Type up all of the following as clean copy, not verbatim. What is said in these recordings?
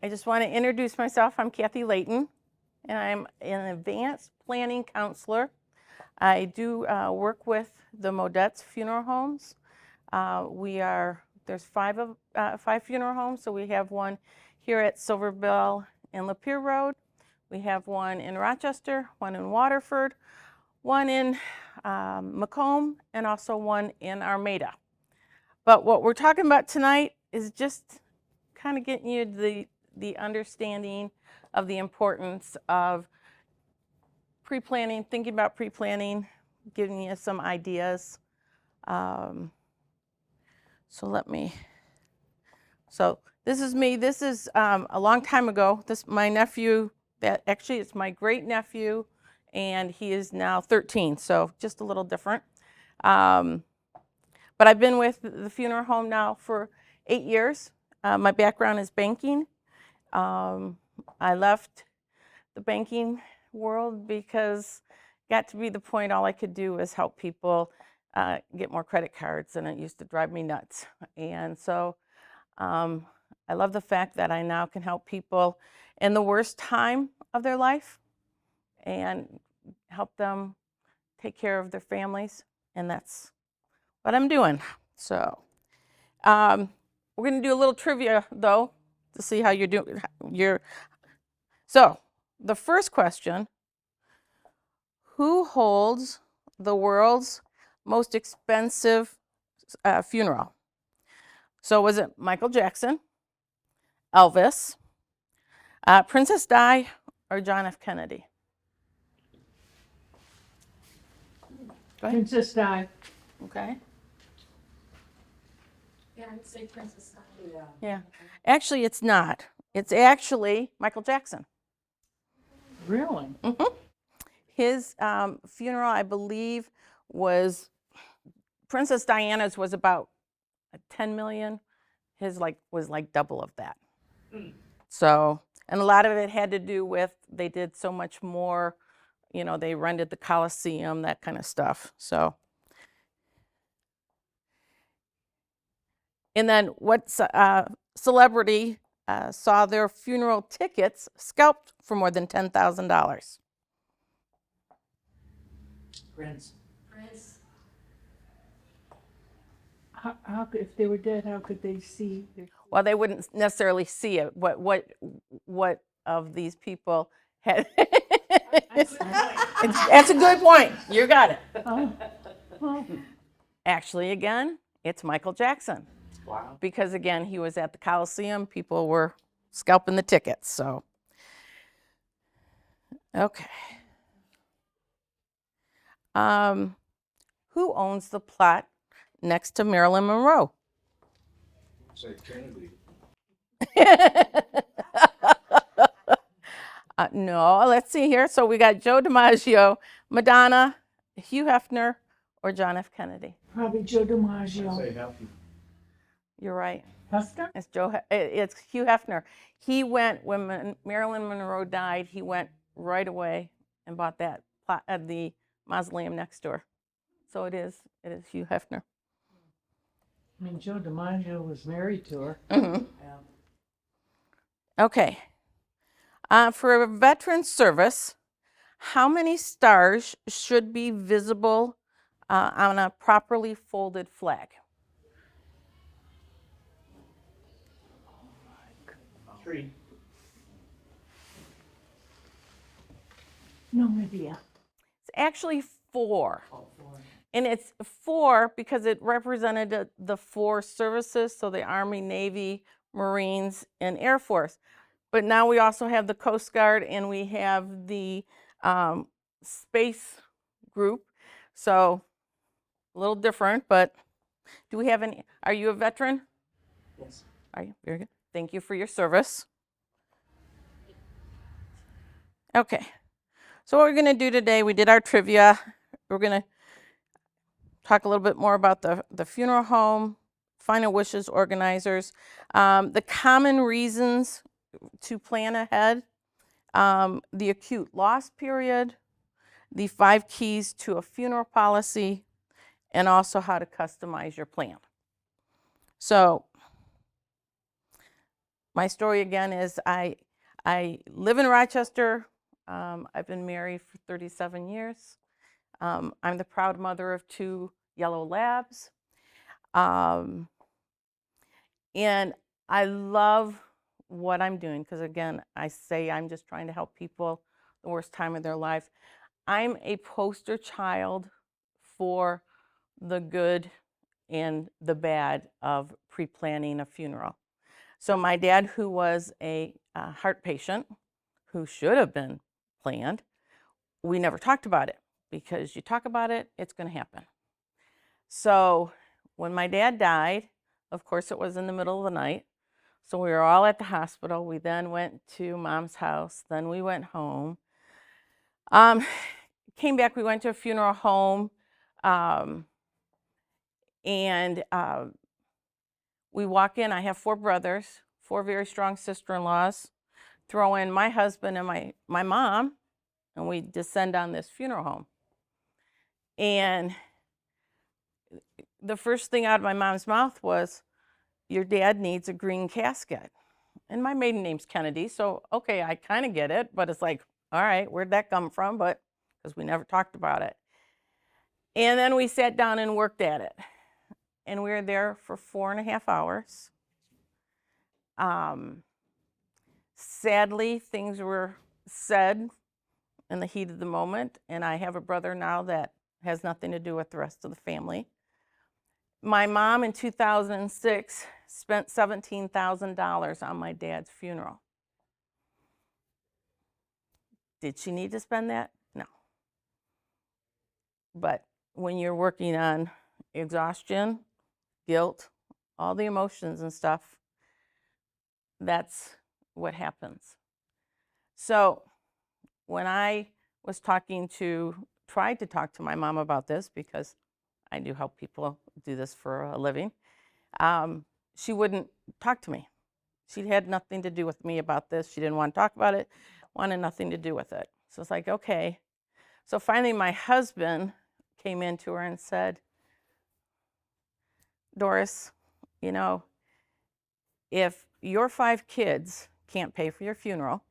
I just want to introduce myself. I'm Kathy Leighton, and I'm an advanced planning counselor. I do work with the Modetz funeral homes. There's five funeral homes, so we have one here at Silver Bell and Lapeer Road. We have one in Rochester, one in Waterford, one in Macomb, and also one in Armada. But what we're talking about tonight is just kind of getting you the understanding of the importance of pre-planning, thinking about pre-planning, giving you some ideas. So this is me. This is a long time ago. My nephew, it's my great nephew, and he is now 13, so just a little different. But I've been with the funeral home now for 8 years. My background is banking. I left the banking world because it got to be the point all I could do was help people get more credit cards, and it used to drive me nuts. And so I love the fact that I now can help people in the worst time of their life and help them take care of their families, and that's what I'm doing. So we're going to do a little trivia, though, to see how you're doing. So the first question: who holds the world's most expensive funeral? So was it Michael Jackson, Elvis, Princess Di, or John F. Kennedy? Go ahead. Princess Di. Okay. Yeah, I'd say Princess Di. Yeah. Actually, it's not. It's actually Michael Jackson. Really? Mm-hmm. His funeral, I believe, was Princess Diana's was about 10 million. His was double of that. So, and a lot of it had to do with they did so much more. You know, they rented the Coliseum, that kind of stuff. So, and then what celebrity saw their funeral tickets scalped for more than $10,000? Prince. How if they were dead, how could they see? Well, they wouldn't necessarily see it. What of these people had? That's a good point. You got it. Oh. Actually, again, it's Michael Jackson. Wow. Because again, he was at the Coliseum. People were scalping the tickets. So, okay. Who owns the plot next to Marilyn Monroe? Say Kennedy. No, let's see here. So we got Joe DiMaggio, Madonna, Hugh Hefner, or John F. Kennedy. Probably Joe DiMaggio. Say Hefner. You're right. Hefner? It's Hugh Hefner. He went when Marilyn Monroe died. He went right away and bought that plot at the mausoleum next door. So it is Hugh Hefner. I mean, Joe DiMaggio was married to her. Mm-hmm. Yeah. Okay. For a veteran service, how many stars should be visible on a properly folded flag? 3. No idea. It's actually 4. Oh, 4. And it's 4 because it represented the 4 services, so the Army, Navy, Marines, and Air Force. But now we also have the Coast Guard and we have the space group. So a little different, but do we have any? Are you a veteran? Yes. Are you? Very good. Thank you for your service. Okay. So what we're going to do today, we did our trivia. We're going to talk a little bit more about the funeral home, final wishes organizers, the common reasons to plan ahead, the acute loss period, the 5 keys to a funeral policy, and also how to customize your plan. So my story again is I live in Rochester. I've been married for 37 years. I'm the proud mother of 2 yellow labs. Um, and I love what I'm doing because, again, I say I'm just trying to help people the worst time of their life. I'm a poster child for the good and the bad of pre-planning a funeral. So my dad, who was a heart patient, who should have been planned, we never talked about it because you talk about it, it's going to happen. So when my dad died, of course, it was in the middle of the night. So we were all at the hospital. We then went to mom's house. Then we went home. Came back. We went to a funeral home. And we walk in. I have 4 brothers, 4 very strong sister-in-laws. Throw in my husband and my mom, and we descend on this funeral home. And the first thing out of my mom's mouth was, your dad needs a green casket. And my maiden name's Kennedy, so okay, I kind of get it, but it's like, all right, where'd that come from? But because we never talked about it. And then we sat down and worked at it. And we were there for 4.5 hours. Sadly, things were said in the heat of the moment, and I have a brother now that has nothing to do with the rest of the family. My mom in 2006 spent $17,000 on my dad's funeral. Did she need to spend that? No. But when you're working on exhaustion, guilt, all the emotions and stuff, that's what happens. So when I was tried to talk to my mom about this, because I do help people do this for a living, she wouldn't talk to me. She had nothing to do with me about this. She didn't want to talk about it, wanted nothing to do with it. So it's like, okay. So finally my husband came in to her and said, Doris, you know, if your 5 kids can't pay for your funeral,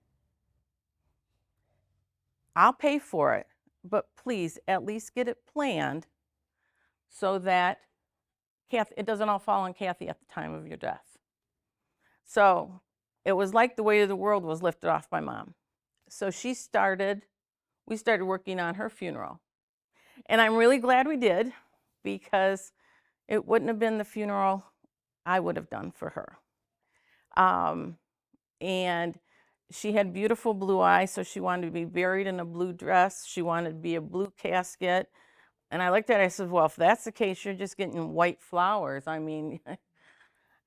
I'll pay for it, but please at least get it planned so that it doesn't all fall on Kathy at the time of your death. So it was like the weight of the world was lifted off my mom. So we started working on her funeral. And I'm really glad we did, because it wouldn't have been the funeral I would have done for her. And she had beautiful blue eyes, so she wanted to be buried in a blue dress. She wanted to be a blue casket. And I looked at it, I said, well, if that's the case, you're just getting white flowers. I mean,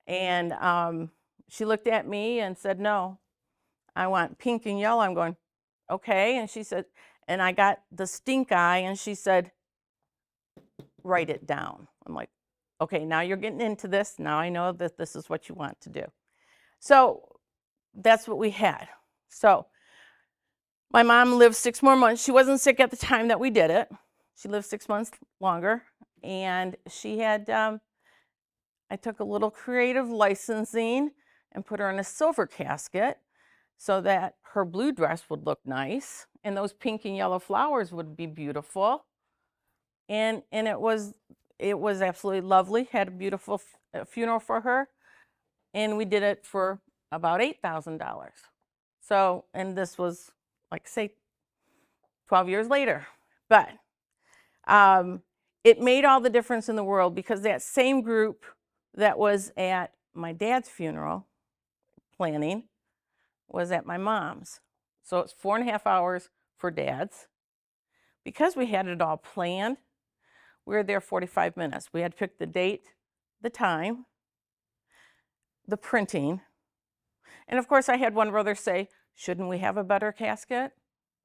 and she looked at me and said, no, I want pink and yellow. I'm going, okay. And she said, and I got the stink eye, and she said, write it down. I'm like, okay, now you're getting into this. Now I know that this is what you want to do. So that's what we had. So my mom lived 6 more months. She wasn't sick at the time that we did it. She lived 6 months longer. And she had, I took a little creative licensing and put her in a silver casket so that her blue dress would look nice and those pink and yellow flowers would be beautiful. And it was absolutely lovely. Had a beautiful funeral for her, and we did it for about $8,000. So, and this was, like, say, 12 years later. But it made all the difference in the world, because that same group that was at my dad's funeral planning was at my mom's. So it's 4.5 hours for dad's. Because we had it all planned, we were there 45 minutes. We had to pick the date, the time, the printing. And of course, I had one brother say, shouldn't we have a better casket?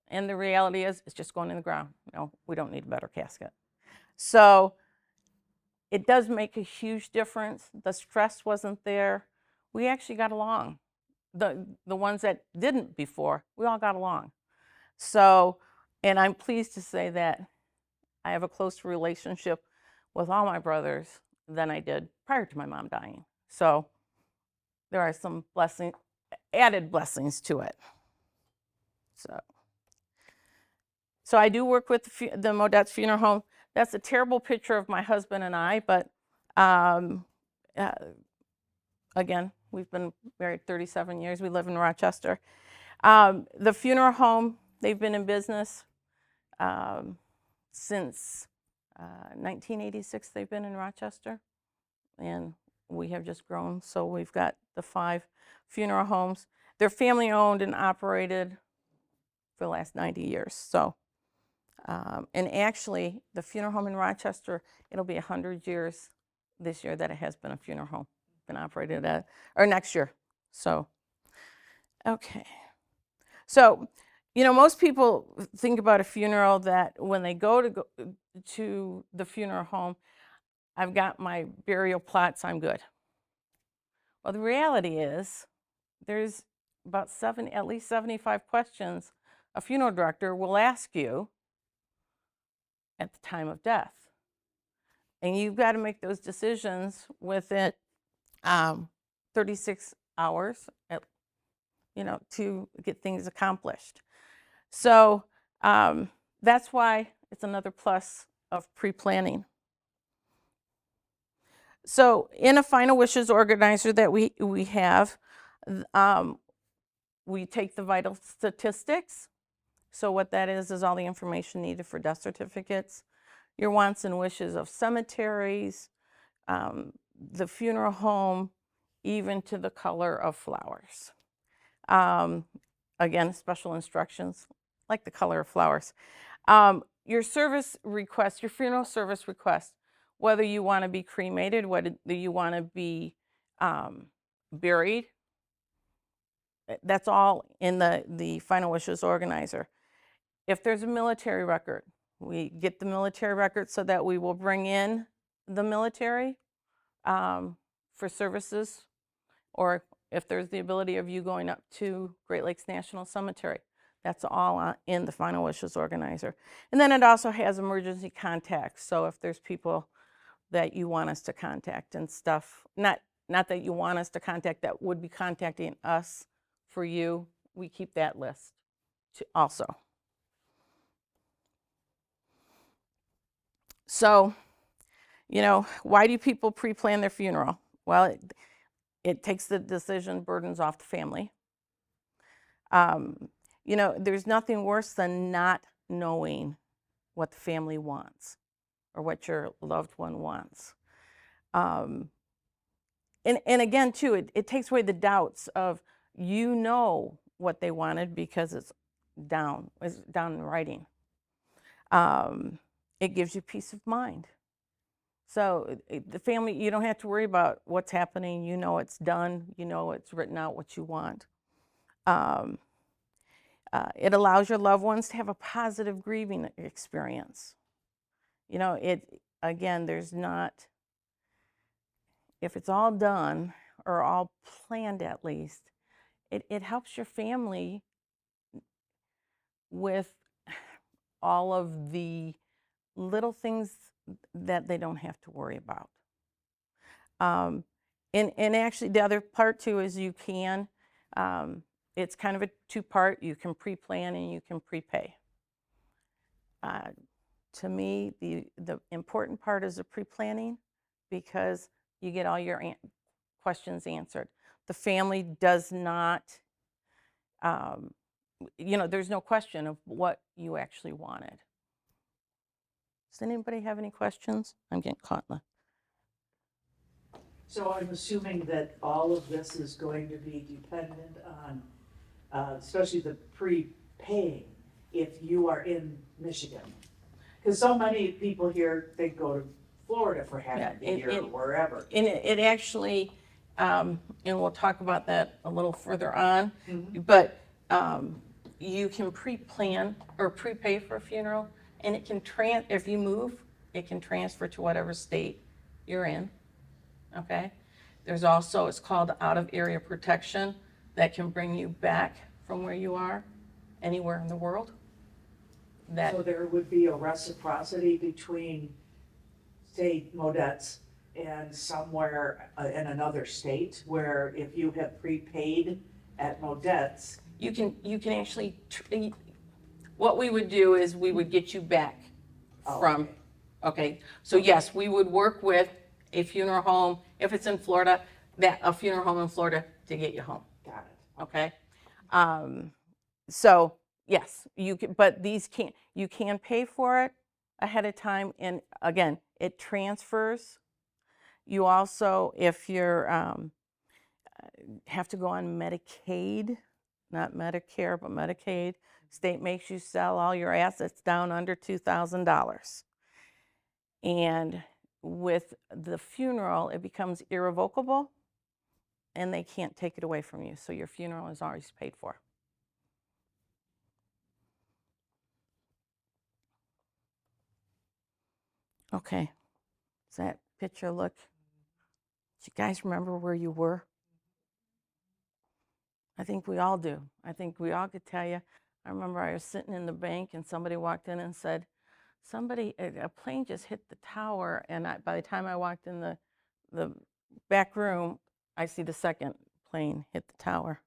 And the reality is, it's just going in the ground. No, we don't need a better casket. So it does make a huge difference. The stress wasn't there. We actually got along. The ones that didn't before, we all got along. So, and I'm pleased to say that I have a closer relationship with all my brothers than I did prior to my mom dying. So there are some added blessings to it. So I do work with the Modetz Funeral Home. That's a terrible picture of my husband and I, but uh, again, we've been married 37 years. We live in Rochester. The funeral home, they've been in business since 1986. They've been in Rochester, and we have just grown. So we've got the 5 funeral homes. They're family owned and operated for the last 90 years. So, and actually, the funeral home in Rochester, it'll be 100 years this year that it has been a funeral home, been operated at, or next year. So, okay. So, most people think about a funeral that when they go to the funeral home, I've got my burial plots, I'm good. Well, the reality is there's about at least 75 questions a funeral director will ask you at the time of death. And you've got to make those decisions within 36 hours, to get things accomplished. So that's why it's another plus of pre-planning. So in a final wishes organizer that we have, we take the vital statistics. So what that is all the information needed for death certificates, your wants and wishes of cemeteries, the funeral home, even to the color of flowers. Again, special instructions, like the color of flowers. Your service request, your funeral service request, whether you want to be cremated, whether you want to be buried, that's all in the final wishes organizer. If there's a military record, we get the military record so that we will bring in the military for services, or if there's the ability of you going up to Great Lakes National Cemetery, that's all in the final wishes organizer. And then it also has emergency contacts. So if there's people that you want us to contact and stuff, not that you want us to contact, that would be contacting us for you, we keep that list also. So, why do people pre-plan their funeral? Well, it takes the decision burdens off the family. There's nothing worse than not knowing what the family wants or what your loved one wants. And again, too, it takes away the doubts of what they wanted because it's down in writing. It gives you peace of mind. So the family, you don't have to worry about what's happening. It's done. It's written out what you want. It allows your loved ones to have a positive grieving experience. Again, there's not, if it's all done or all planned at least, it helps your family with all of the little things that they don't have to worry about. And actually the other part too is you can, it's kind of a 2-part, you can pre-plan and you can prepay. To me, the important part is the pre-planning because you get all your questions answered. The family does not, there's no question of what you actually wanted. Does anybody have any questions? I'm getting caught in the... So I'm assuming that all of this is going to be dependent on, especially the prepaying, if you are in Michigan. Because so many people here, they go to Florida for half the year or wherever. And it actually, and we'll talk about that a little further on, but you can pre-plan or prepay for a funeral, and it can if you move, it can transfer to whatever state you're in. Okay. There's also, it's called out of area protection, that can bring you back from where you are anywhere in the world. So there would be a reciprocity between, say, Modetz and somewhere in another state where if you have prepaid at Modetz, You can actually, what we would do is we would get you back Oh, from, okay? So yes, we would work with a funeral home, if it's in Florida, a funeral home in Florida to get you home, got it. okay? So yes, you can, but you can pay for it ahead of time, and again, it transfers. You also, if you're, have to go on Medicaid, not Medicare, but Medicaid, state makes you sell all your assets down under $2,000. And with the funeral, it becomes irrevocable and they can't take it away from you. So your funeral is always paid for. Okay, does that picture look? Do you guys remember where you were? I think we all do. I think we all could tell you. I remember I was sitting in the bank and somebody walked in and said, a plane just hit the tower. And by the time I walked in the back room, I see the second plane hit the tower.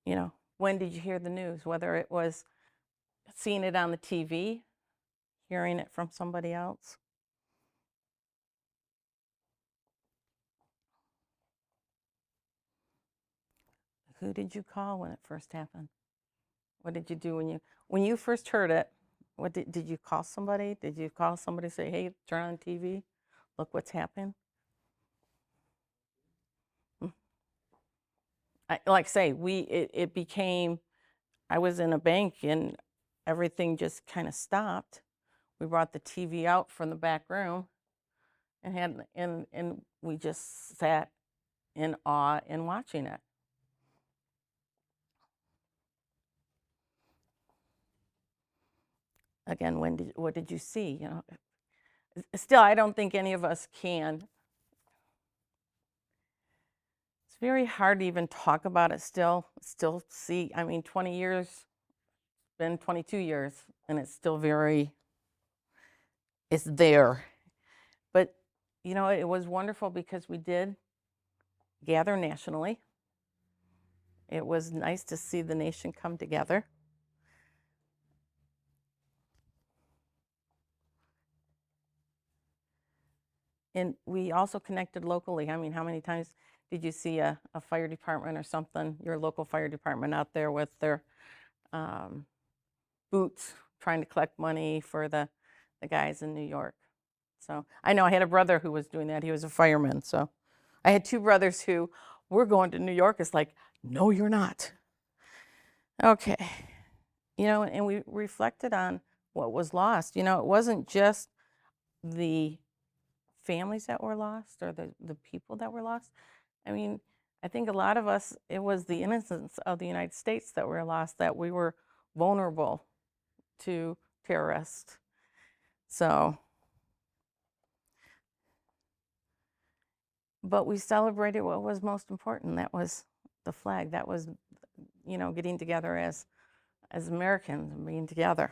You know, when did you hear the news? Whether it was seeing it on the TV, hearing it from somebody else. Who did you call when it first happened? What did you do when you first heard it? What did you call somebody? Did you call somebody, say, hey, turn on TV, look what's happened? Like I say, it became, I was in a bank and everything just kind of stopped. We brought the TV out from the back room and we just sat in awe in watching it. Again, what did you see? You know, still, I don't think any of us can. It's very hard to even talk about it still see, I mean, 20 years, been 22 years, and it's still it's there. But, you know, it was wonderful because we did gather nationally. It was nice to see the nation come together. And we also connected locally. I mean, how many times did you see a fire department or something, your local fire department out there with their boots trying to collect money for the guys in New York? So I know I had a brother who was doing that. He was a fireman. So I had two brothers who were going to New York. It's like, no, you're not. Okay. You know, and we reflected on what was lost. You know, it wasn't just the families that were lost or the people that were lost. I mean, I think a lot of us, it was the innocence of the United States that were lost, that we were vulnerable to terrorists. So, but we celebrated what was most important. That was the flag. That was, you know, getting together as Americans and being together.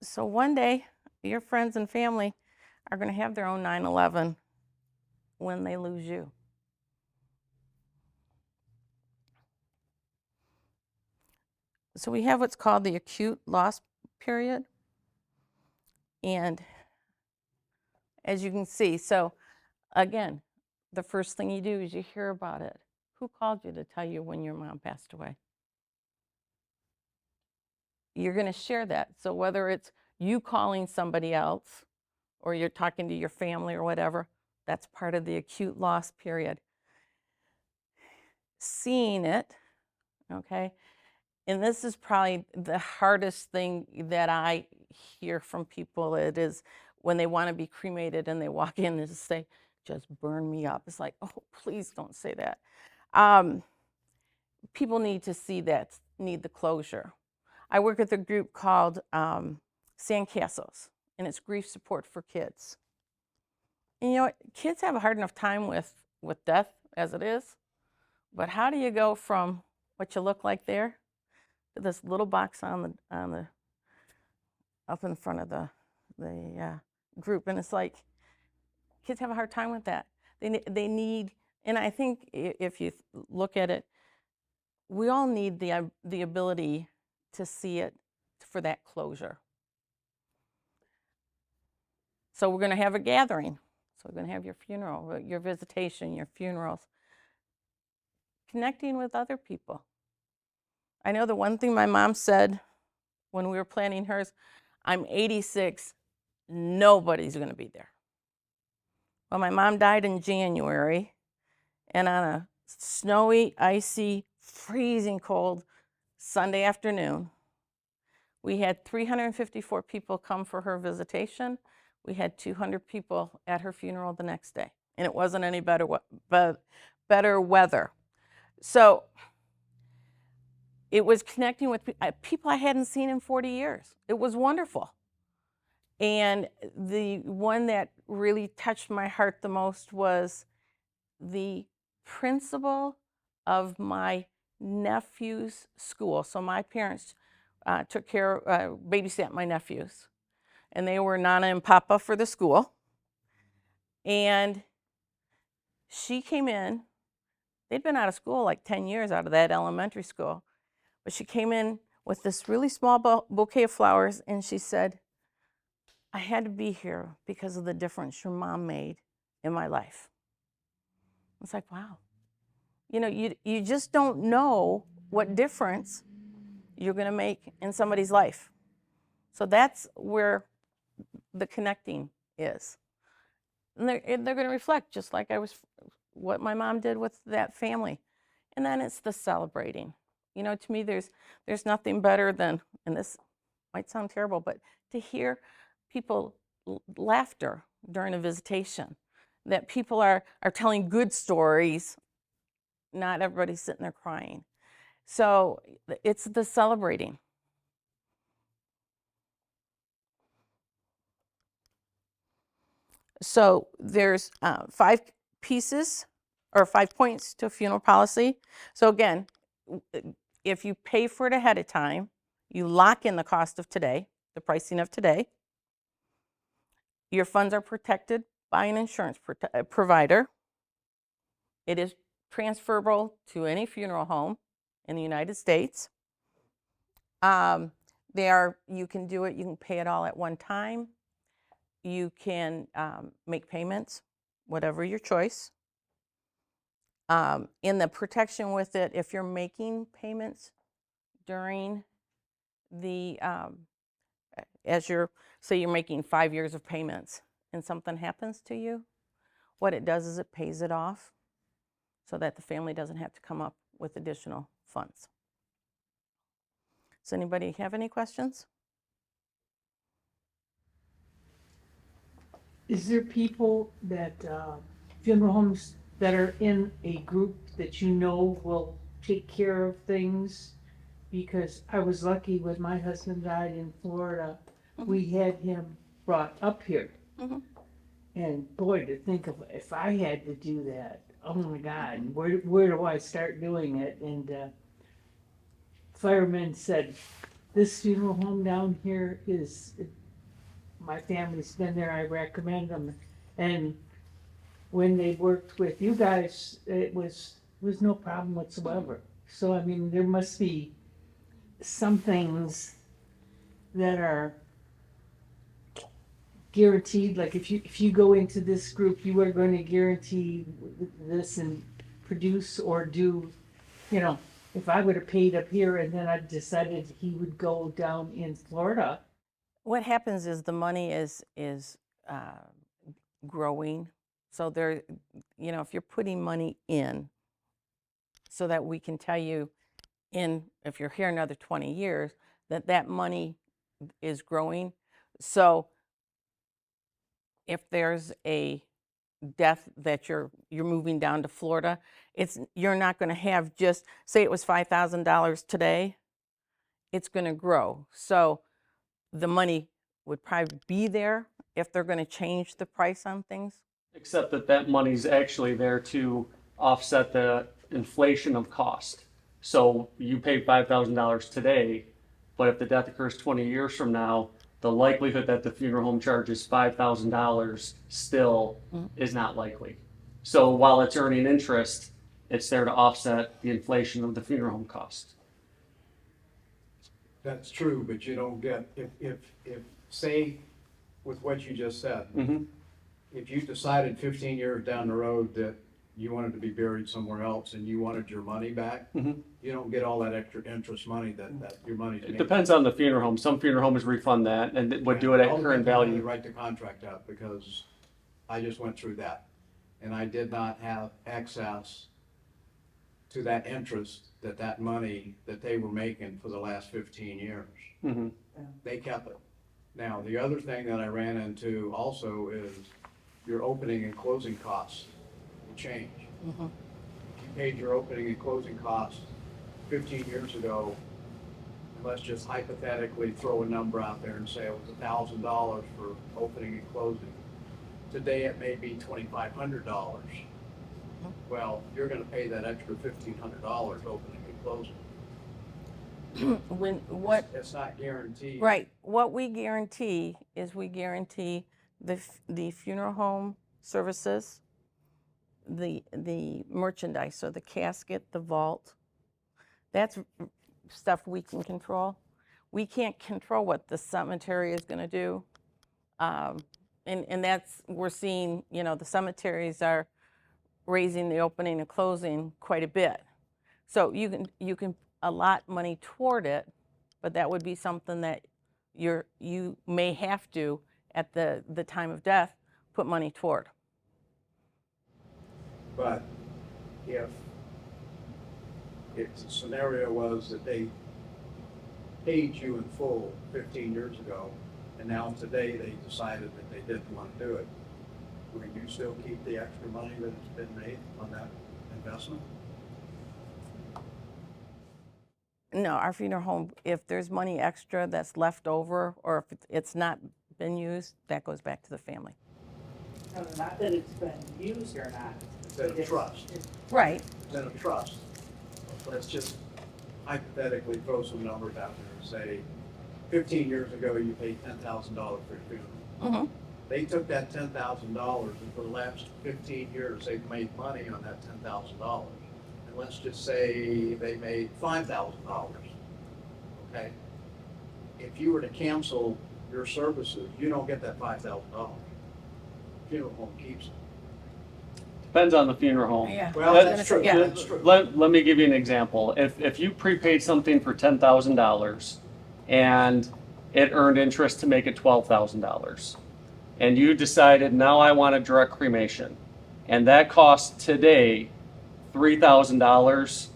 So one day, your friends and family are going to have their own 9/11 when they lose you. So we have what's called the acute loss period. And as you can see, so again, the first thing you do is you hear about it. Who called you to tell you when your mom passed away? You're going to share that. So whether it's you calling somebody else or you're talking to your family or whatever, that's part of the acute loss period. Seeing it, okay? And this is probably the hardest thing that I hear from people. It is when they want to be cremated and they walk in and just say, just burn me up. It's like, oh, please don't say that. People need to see that, need the closure. I work with a group called Sandcastles, and it's grief support for kids. And you know what? Kids have a hard enough time with death as it is, but how do you go from what you look like there to this little box on the up in front of the group, and it's like kids have a hard time with that. They need, and I think if you look at it, we all need the ability to see it for that closure. So we're going to have a gathering. So we're going to have your funeral, your visitation, your funerals. Connecting with other people. I know the one thing my mom said when we were planning hers, I'm 86, nobody's going to be there. Well, my mom died in January, and on a snowy, icy, freezing cold Sunday afternoon, we had 354 people come for her visitation. We had 200 people at her funeral the next day, and it wasn't any better weather. So it was connecting with people I hadn't seen in 40 years. It was wonderful. And the one that really touched my heart the most was the principal of my nephew's school. So my parents babysat my nephews, and they were Nana and Papa for the school. And she came in, they'd been out of school like 10 years, out of that elementary school. But she came in with this really small bouquet of flowers, and she said, I had to be here because of the difference your mom made in my life. It's like, wow. You know, you just don't know what difference you're going to make in somebody's life. So that's where the connecting is. And they're going to reflect, just like what my mom did with that family. And then it's the celebrating. You know, to me, there's nothing better than, and this might sound terrible, but to hear people laughter during a visitation, that people are telling good stories, not everybody's sitting there crying. So it's the celebrating. So there's 5 pieces or 5 points to a funeral policy. So again, if you pay for it ahead of time, you lock in the cost of today, the pricing of today. Your funds are protected by an insurance provider. It is transferable to any funeral home in the United States. You can do it, you can pay it all at one time. You can make payments, whatever your choice. In the protection with it, if you're making payments during the, say you're making 5 years of payments and something happens to you, what it does is it pays it off so that the family doesn't have to come up with additional funds. Does anybody have any questions? Is there people that, funeral homes that are in a group that you know will take care of things? Because I was lucky when my husband died in Florida, we had him brought up here. Mhm. And boy, to think of if I had to do that, oh my God, where do I start doing it? And firemen said, this funeral home down here my family's been there, I recommend them. And when they worked with you guys, it was no problem whatsoever. So, I mean, there must be some things that are guaranteed, like if you go into this group, you are going to guarantee this and produce or do, you know, if I would have paid up here and then I decided he would go down in Florida. What happens is the money is growing. So there, you know, if you're putting money in so that we can tell you if you're here another 20 years, that money is growing. So if there's a death that you're moving down to Florida, you're not going to have just, say it was $5,000 today, it's going to grow. So the money would probably be there if they're going to change the price on things. Except that money's actually there to offset the inflation of cost. So you pay $5,000 today, but if the death occurs 20 years from now, the likelihood that the funeral home charges $5,000 still is not likely. So while it's earning interest, it's there to offset the inflation of the funeral home cost. That's true, but you don't get, if, say, with what you just said, Mm-hmm. if you decided 15 years down the road that you wanted to be buried somewhere else and you wanted your money back, Mhm. you don't get all that extra interest money that your money's It made. depends on the funeral home. Some funeral homes refund that and would do it at All current depends on when they value. write the contract out, because I just went through that. And I did not have access to that interest, that money that they were making for the last 15 years. Mhm. They kept it. Now, the other thing that I ran into also is your opening and closing costs will change. If you paid your opening and closing costs 15 years ago, and let's just hypothetically throw a number out there and say it was $1,000 for opening and closing. Today it may be $2,500. Well, you're gonna pay that extra $1,500 opening and closing. It's not guaranteed. Right, what we guarantee is we guarantee the funeral home services, the merchandise, so the casket, the vault, that's stuff we can control. We can't control what the cemetery is gonna do. And that's, we're seeing, the cemeteries are raising the opening and closing quite a bit. So you can allot money toward it, but that would be something that you may have to, at the time of death, put money toward. But if the scenario was that they paid you in full 15 years ago, and now today they decided that they didn't want to do it, would you still keep the extra money that has been made on that investment? No, our funeral home, if there's money extra that's left over, or if it's not been used, that goes back to the family. No, not that it's been used or not. It's in a trust. Right. It's in a trust. Let's just hypothetically throw some numbers out there and say, 15 years ago, you paid $10,000 for your funeral. Mm-hmm. They took that $10,000, and for the last 15 years, they've made money on that $10,000. And let's just say they made $5,000, okay? If you were to cancel your services, you don't get that $5,000. Funeral home keeps it. Depends on the funeral home. Yeah. Well, That's that's true, yeah. that's true. Let me give you an example. If you prepaid something for $10,000 and it earned interest to make it $12,000, and you decided, now I want a direct cremation, and that costs today $3,000,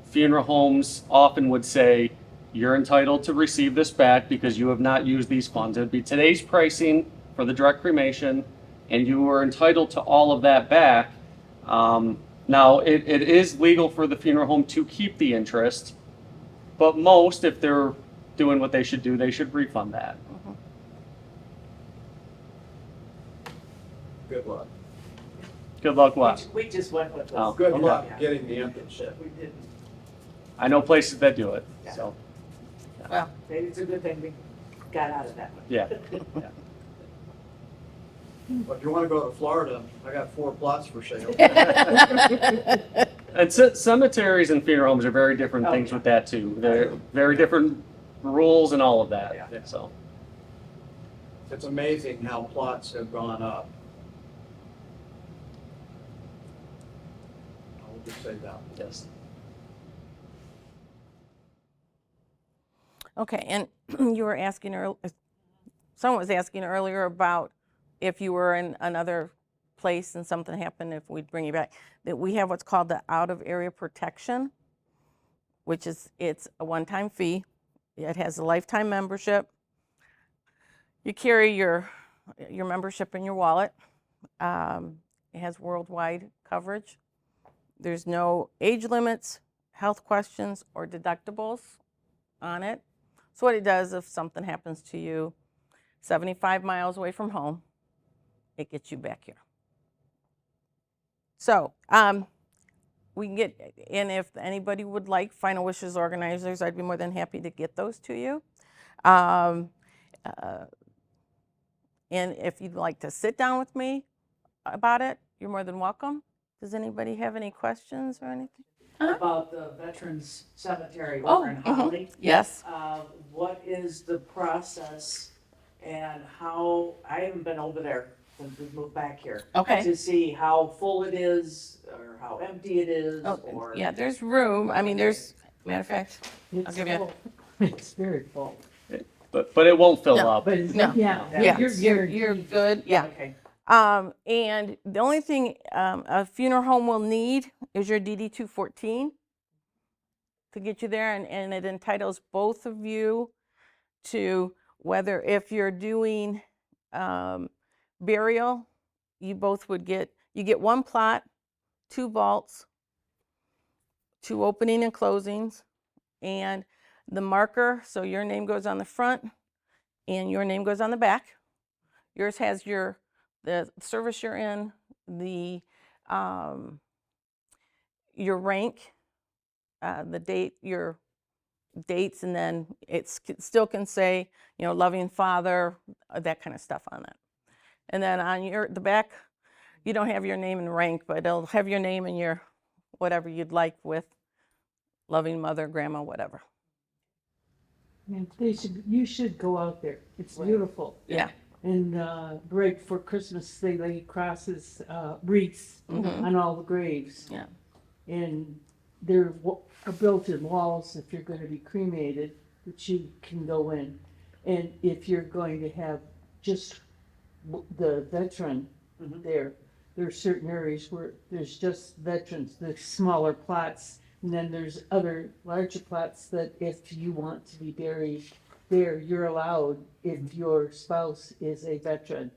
funeral homes often would say, you're entitled to receive this back because you have not used these funds. It would be today's pricing for the direct cremation, and you are entitled to all of that back. Now, it is legal for the funeral home to keep the interest, but most, if they're doing what they should do, they should refund that. Good luck. Good luck, Wes. We just went with this. Oh. Good Okay. luck getting the interest. We didn't. I know places that do it, so, Well, Maybe it's a good thing we got out of that one. yeah. But if you want to go to Florida, I got 4 plots for sale. And cemeteries and funeral homes are very different Oh, things yeah. with that too. They're very different rules and all of that, Yeah. so. It's amazing how plots have gone up. I'll just say that. Yes. okay, and you were asking someone was asking earlier about if you were in another place and something happened, if we'd bring you back. That we have what's called the out-of-area protection, which is, it's a one-time fee. It has a lifetime membership. You carry your membership in your wallet. It has worldwide coverage. There's no age limits, health questions, or deductibles on it. So what it does, if something happens to you 75 miles away from home, it gets you back here. So we can get, and if anybody would like Final Wishes organizers, I'd be more than happy to get those to you. And if you'd like to sit down with me about it, you're more than welcome. Does anybody have any questions or anything? About the Veterans Cemetery Oh, over in Holly. yes. What is the process and how, I haven't been over there since we've moved back here. Okay. To see how full it is or how empty it is Oh, or. yeah, there's room. I mean, there's, matter of fact, It's give you a- full. It's very full. But it won't fill No. up. But it's, No. yeah, yeah, you're you're guaranteed. good. Yeah. Okay. And the only thing a funeral home will need is your DD 214 to get you there, and it entitles both of you to whether if you're doing burial, you both would get one plot, 2 vaults, 2 opening and closings, and the marker. So your name goes on the front, and your name goes on the back. Yours has the service you're in, the your rank, the date, your dates, and then it still can say, loving father, that kind of stuff on it. And then on the back, you don't have your name and rank, but it'll have your name and your whatever you'd like with loving mother, grandma, whatever. And you should go out there. It's beautiful. Yeah. And right before Christmas, they lay crosses, wreaths on all the graves. Yeah. And there are built-in walls if you're going to be cremated, that you can go in. And if you're going to have just the veteran there are certain areas where there's just veterans, there's smaller plots. And then there's other larger plots that if you want to be buried there, you're allowed if your spouse is a veteran.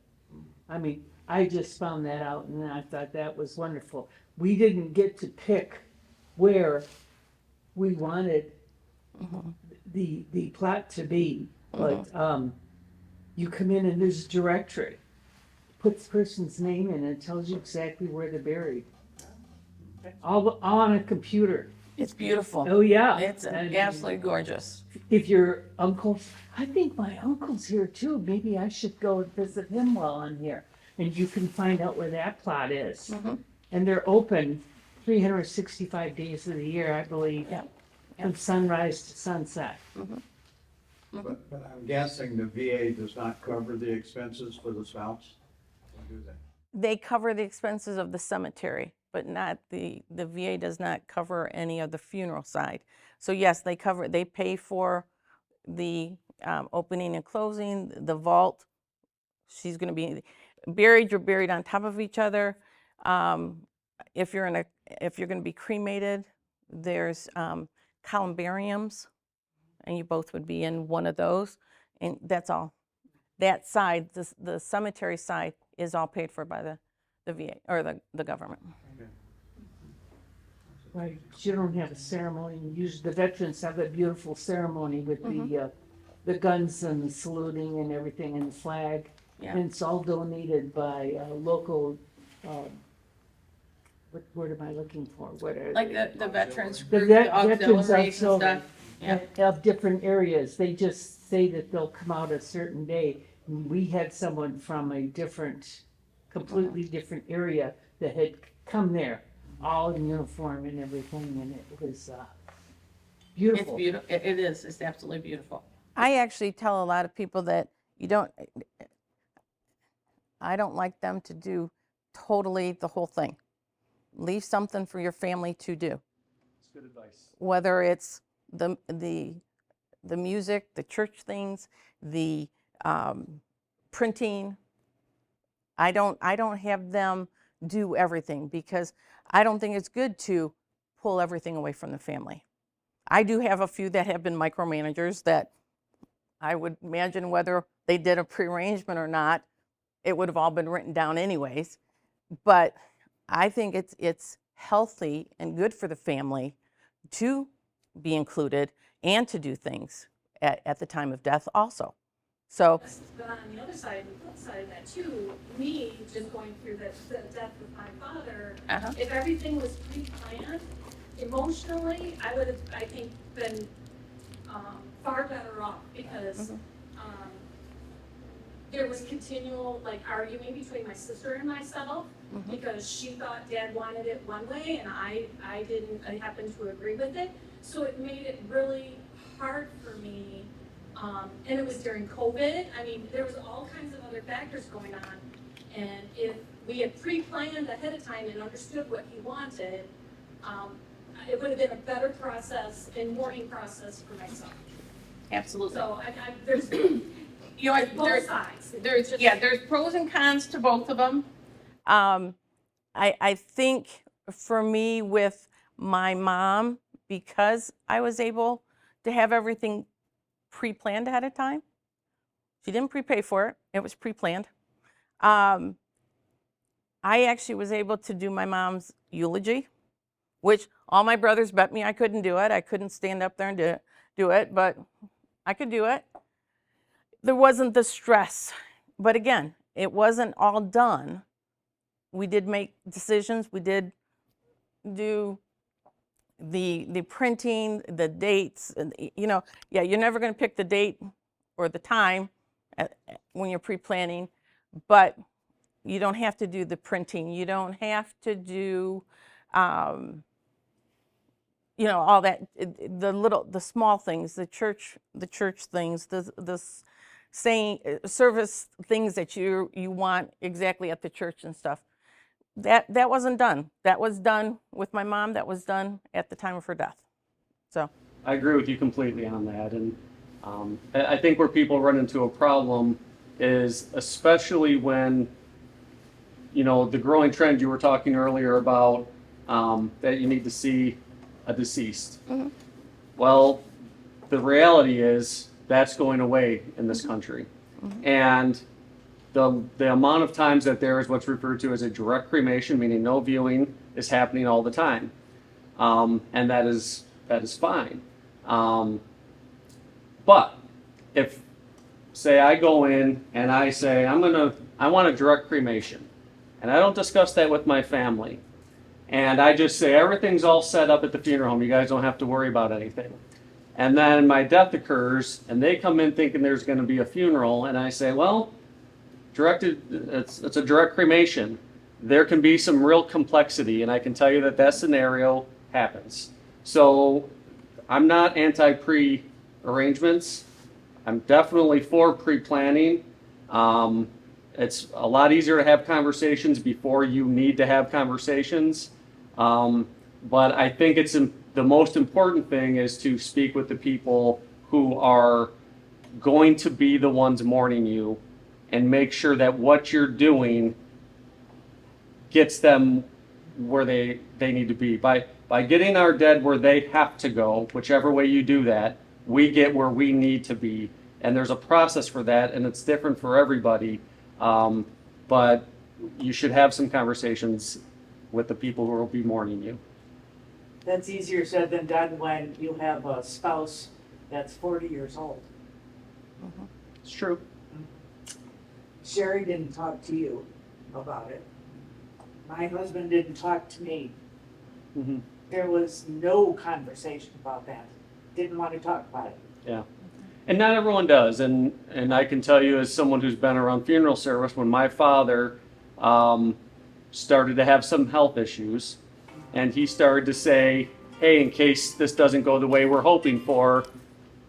I mean, I just found that out and I thought that was wonderful. We didn't get to pick where we wanted the plot to be, but you come in and there's a directory. Puts the person's name in and it tells you exactly where they're buried. All on a computer. It's beautiful. Oh, yeah. It's And absolutely gorgeous. if your uncle, I think my uncle's here too, maybe I should go and visit him while I'm here. And you can find out where that plot is. And they're open 365 days of the year, I believe. Yeah. From sunrise to sunset. But I'm guessing the VA does not cover the expenses for the spouse? Or do they? They cover the expenses of the cemetery, but not the VA does not cover any of the funeral side. So yes, they pay for the opening and closing, the vault. She's going to be buried. You're buried on top of each other. If you're going to be cremated, there's columbariums, and you both would be in one of those, and that's all. That side, the cemetery side, is all paid for by the VA or the government. Right, you don't have a ceremony. Usually the veterans have a beautiful ceremony with the guns and the saluting and everything and the flag. Yeah. And it's all donated by local, what word am I looking for? What are Like they? the veterans The group, vet- the veterans auxiliaries and auxiliary. stuff. Yeah. Of different areas. They just say that they'll come out a certain day. And we had someone from a completely different area that had come there, all in uniform and everything, and it was It's beautiful. beautiful. It is. It's absolutely beautiful. I actually tell a lot of people that I don't like them to do totally the whole thing. Leave something for your family to do. It's good advice. Whether it's the music, the church things, the printing. I don't have them do everything because I don't think it's good to pull everything away from the family. I do have a few that have been micromanagers that I would imagine whether they did a prearrangement or not, it would have all been written down anyways. But I think it's healthy and good for the family to be included and to do things at the time of death also. So, But on the other side, the flip side of that too, me just going through the death of my father, if everything was pre-planned, emotionally, I would have, I think, been far better off because there was continual like arguing between my sister and myself because she thought Dad wanted it one way and I didn't. I happened to agree with it, so it made it really hard for me. And it was during COVID. I mean, there was all kinds of other factors going on, and if we had pre-planned ahead of time and understood what he wanted, it would have been a better process and mourning process for myself. Absolutely. So there's You know, both sides. there's pros and cons to both of them. I think for me with my mom, because I was able to have everything pre-planned ahead of time, she didn't prepay for it, it was pre-planned. I actually was able to do my mom's eulogy, which all my brothers bet me I couldn't do it. I couldn't stand up there and do it, but I could do it. There wasn't the stress. But again, it wasn't all done. We did make decisions. We did do the printing, the dates, and yeah, you're never going to pick the date or the time when you're pre-planning, but you don't have to do the printing. You don't have to do all that, the small things, the church things, the saying service things that you want exactly at the church and stuff. That wasn't done. That was done with my mom. That was done at the time of her death. So I agree with you completely on that. And I think where people run into a problem is especially when, the growing trend you were talking earlier about, that you need to see a deceased. Well, the reality is that's going away in this country. And the amount of times that there is what's referred to as a direct cremation, meaning no viewing, is happening all the time. And that is fine. But if, say, I go in and I say, I want a direct cremation, and I don't discuss that with my family, and I just say, everything's all set up at the funeral home, you guys don't have to worry about anything. And then my death occurs, and they come in thinking there's going to be a funeral, and I say, well, it's a direct cremation. There can be some real complexity, and I can tell you that scenario happens. So I'm not anti-pre-arrangements. I'm definitely for pre-planning. It's a lot easier to have conversations before you need to have conversations. But I think the most important thing is to speak with the people who are going to be the ones mourning you, and make sure that what you're doing gets them where they need to be. By getting our dead where they have to go, whichever way you do that, we get where we need to be. And there's a process for that, and it's different for everybody. But you should have some conversations with the people who will be mourning you. That's easier said than done when you have a spouse that's 40 years old. It's true. Sherry didn't talk to you about it. My husband didn't talk to me. There was no conversation about that. Didn't want to talk about it. Yeah. And not everyone does. And I can tell you, as someone who's been around funeral service, when my father started to have some health issues, and he started to say, hey, in case this doesn't go the way we're hoping for,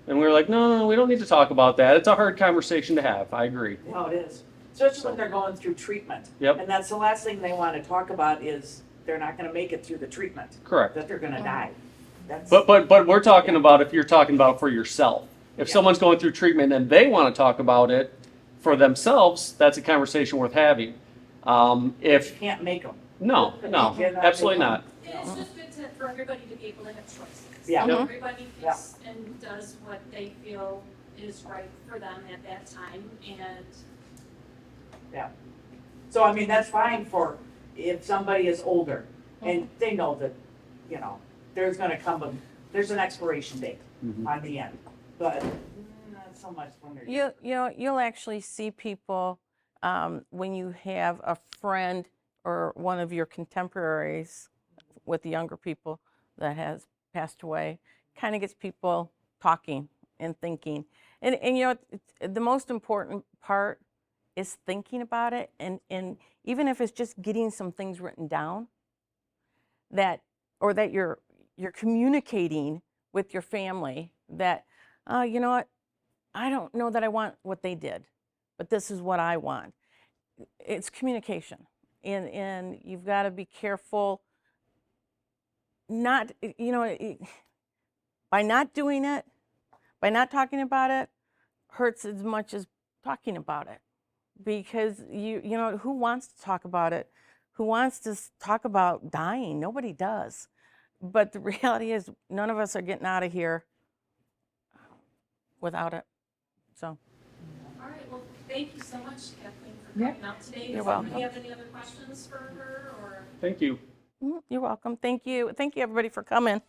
and we were like, no, we don't need to talk about that. It's a hard conversation to have. I agree. No, it is. Especially when they're going through treatment. Yep. And that's the last thing they want to talk about is they're not going to make it through the treatment. Correct. That they're going to die. That's, But we're talking about if you're talking about for yourself. If someone's going through treatment and they want to talk about it for themselves, that's a conversation worth having. you can't make them. No, absolutely not. And it's just good for everybody to be able to have choices. Yeah. So everybody picks and does what they feel is right for them at that time, and So, I mean, that's fine for if somebody is older and they know that, there's going to come there's an expiration date on the end. But not so much when they're you'll actually see people when you have a friend or one of your contemporaries with the younger people that has passed away, kind of gets people talking and thinking. And the most important part is thinking about it, and even if it's just getting some things written down, that or that you're communicating with your family that, you know what, I don't know that I want what they did, but this is what I want. It's communication, and you've got to be careful. Not, by not doing it, by not talking about it, hurts as much as talking about it, because who wants to talk about it? Who wants to talk about dying? Nobody does. But the reality is, none of us are getting out of here without it. So. All right, well, thank you so much, Kathleen, for Yeah. coming out today. You're Does welcome. anybody have any other questions for her, or? Thank you. You're welcome. Thank you. Thank you, everybody, for coming.